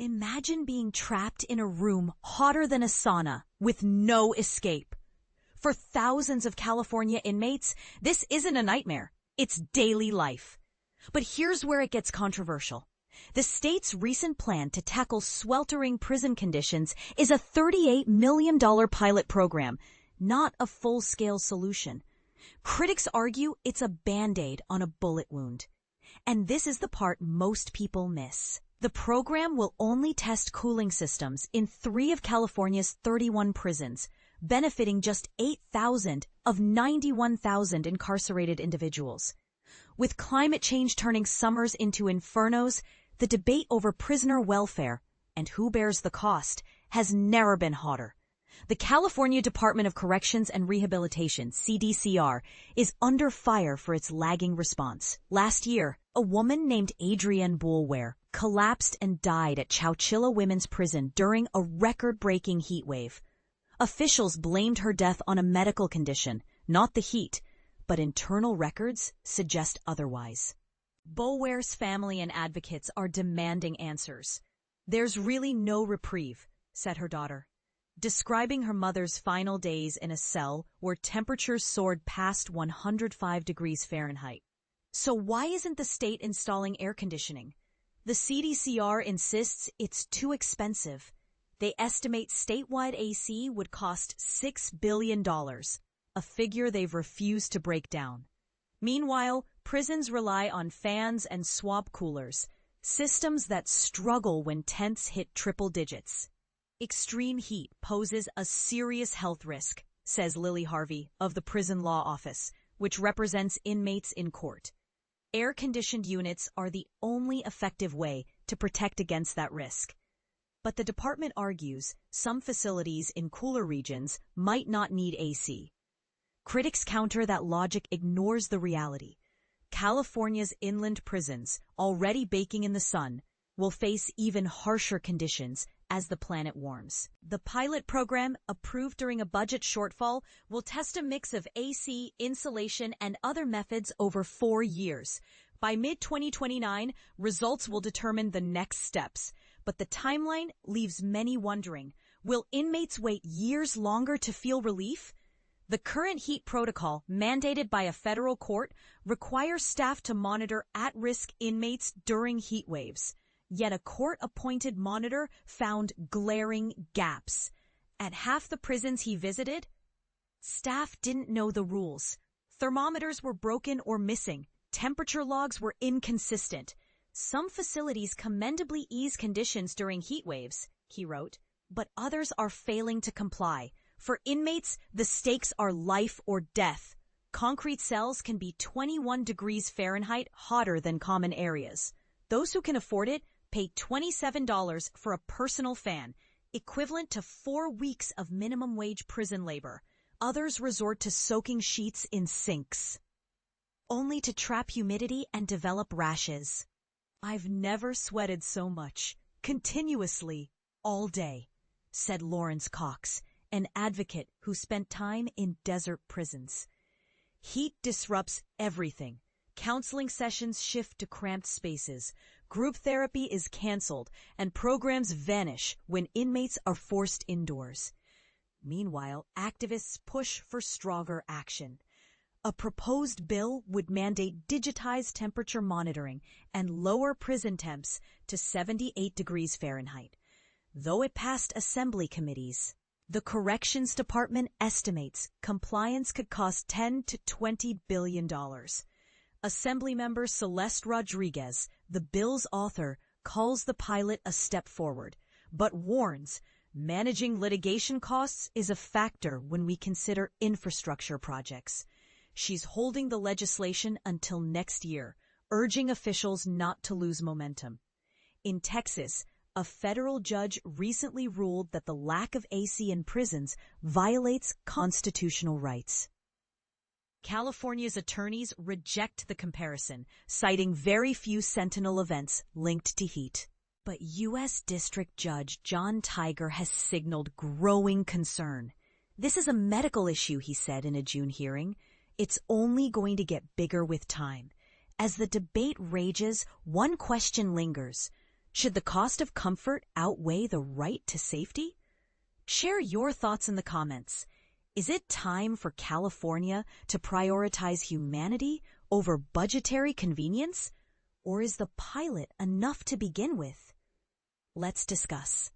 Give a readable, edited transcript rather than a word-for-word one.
Imagine being trapped in a room hotter than a sauna with no escape. For thousands of California inmates, this isn't a nightmare. It's daily life. But here's where it gets controversial. The state's recent plan to tackle sweltering prison conditions is a $38 million pilot program, not a full-scale solution. Critics argue it's a Band-Aid on a bullet wound. And this is the part most people miss. The program will only test cooling systems in 3 of California's 31 prisons, benefiting just 8,000 of 91,000 incarcerated individuals. With climate change turning summers into infernos, the debate over prisoner welfare and who bears the cost has never been hotter. The California Department of Corrections and Rehabilitation, CDCR, is under fire for its lagging response. Last year, a woman named Adrienne Boulware collapsed and died at Chowchilla Women's Prison during a record-breaking heat wave. Officials blamed her death on a medical condition, not the heat, but internal records suggest otherwise. Boulware's family and advocates are demanding answers. "There's really no reprieve," said her daughter, describing her mother's final days in a cell where temperatures soared past 105 degrees Fahrenheit. So why isn't the state installing air conditioning? The CDCR insists it's too expensive. They estimate statewide AC would cost $6 billion, a figure they've refused to break down. Meanwhile, prisons rely on fans and swamp coolers, systems that struggle when temps hit triple digits. Extreme heat poses a serious health risk, says Lily Harvey of the Prison Law Office, which represents inmates in court. Air-conditioned units are the only effective way to protect against that risk. But the department argues some facilities in cooler regions might not need AC. Critics counter that logic ignores the reality. California's inland prisons, already baking in the sun, will face even harsher conditions as the planet warms. The pilot program, approved during a budget shortfall, will test a mix of AC, insulation, and other methods over 4 years. By mid-2029, results will determine the next steps. But the timeline leaves many wondering, will inmates wait years longer to feel relief? The current heat protocol, mandated by a federal court, requires staff to monitor at-risk inmates during heat waves. Yet a court-appointed monitor found glaring gaps. At half the prisons he visited, staff didn't know the rules. Thermometers were broken or missing. Temperature logs were inconsistent. Some facilities commendably ease conditions during heat waves, he wrote, but others are failing to comply. For inmates, the stakes are life or death. Concrete cells can be 21 degrees Fahrenheit hotter than common areas. Those who can afford it pay $27 for a personal fan, equivalent to 4 weeks of minimum wage prison labor. Others resort to soaking sheets in sinks, only to trap humidity and develop rashes. "I've never sweated so much, continuously, all day," said Lawrence Cox, an advocate who spent time in desert prisons. Heat disrupts everything. Counseling sessions shift to cramped spaces, group therapy is canceled, and programs vanish when inmates are forced indoors. Meanwhile, activists push for stronger action. A proposed bill would mandate digitized temperature monitoring and lower prison temps to 78 degrees Fahrenheit. Though it passed assembly committees, the Corrections Department estimates compliance could cost $10 to $20 billion. Assemblymember Celeste Rodriguez, the bill's author, calls the pilot a step forward, but warns managing litigation costs is a factor when we consider infrastructure projects. She's holding the legislation until next year, urging officials not to lose momentum. In Texas, a federal judge recently ruled that the lack of AC in prisons violates constitutional rights. California's attorneys reject the comparison, citing very few sentinel events linked to heat. But U.S. District Judge John Tiger has signaled growing concern. "This is a medical issue," he said in a June hearing. "It's only going to get bigger with time." As the debate rages, one question lingers. Should the cost of comfort outweigh the right to safety? Share your thoughts in the comments. Is it time for California to prioritize humanity over budgetary convenience? Or is the pilot enough to begin with? Let's discuss.